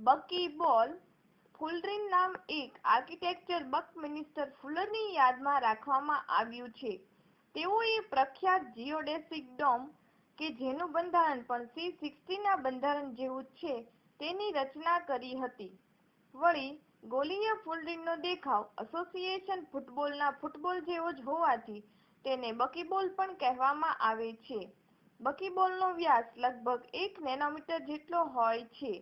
બકીબોલ ફુલરીન નામ એક આર્કિટેક્ચર બકમિનિસ્ટર ફુલરની યાદમાં રાખવામાં આવ્યું છે. તેઓએ પ્રખ્યાત જિયોડેસિક ડોમ કે જેનું બંધારણ પણ C-60ના બંધારણ જેવું જ છે તેની રચના કરી હતી. વળી ગોલીય ફુલરીનનો દેખાવ એસોસિએશન ફૂટબોલના ફૂટબોલ જેવો જ હોવાથી તેને બકીબોલ પણ કહેવામાં આવે છે. બકીબોલનો વ્યાસ લગભગ 1 નેનોમીટર જેટલો હોય છે.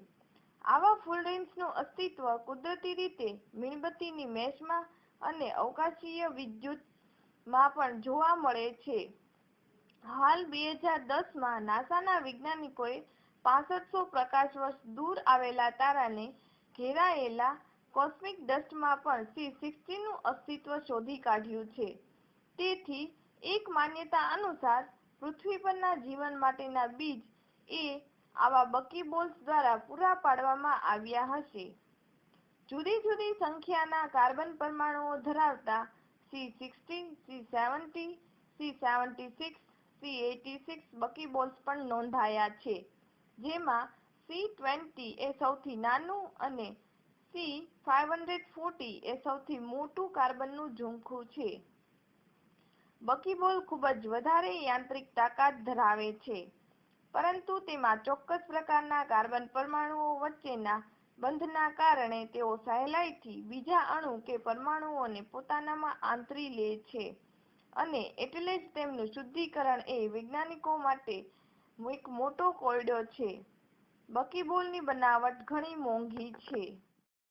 આવા ફુલરીન્સનું અસ્તિત્વ કુદરતી રીતે મીણબત્તીની મેશમાં અને અવકાશીય વિદ્યુતમાં પણ જોવા મળે છે. હાલ 2010માં નાસાના વૈજ્ઞાનિકોએ 6500 પ્રકાશ વર્ષ દૂર આવેલા તારાને ઘેરાયેલા કોસ્મિક ડસ્ટમાં પણ C-60નું અસ્તિત્વ શોધી કાઢ્યું છે. તેથી એક માન્યતા અનુસાર પૃથ્વી પરના જીવન માટેના બીજ એ આવા બકીબોલ્સ દ્વારા પૂરા પાડવામાં આવ્યા હશે. જુદી જુદી સંખ્યાના કાર્બન પરમાણુઓ ધરાવતા C-60, C-70, C-76, C-86 બકીબોલ્સ પણ નોંધાયા છે, જેમાં C-20 એ સૌથી નાનું અને C-540 એ સૌથી મોટું કાર્બનનું ઝુમખું છે. બકીબોલ ખૂબ જ વધારે યાંત્રિક તાકાત ધરાવે છે, પરંતુ તેમાં ચોક્કસ પ્રકારના કાર્બન પરમાણુઓ વચ્ચેના બંધના કારણે તેઓ સહેલાઈથી બીજા અણુ કે પરમાણુઓને પોતાનામાં આંતરી લે છે અને એટલે જ તેમનું શુદ્ધિકરણ એ વૈજ્ઞાનિકો માટે એક મોટો કોયડો છે. બકીબોલની બનાવટ ઘણી મોંઘી છે.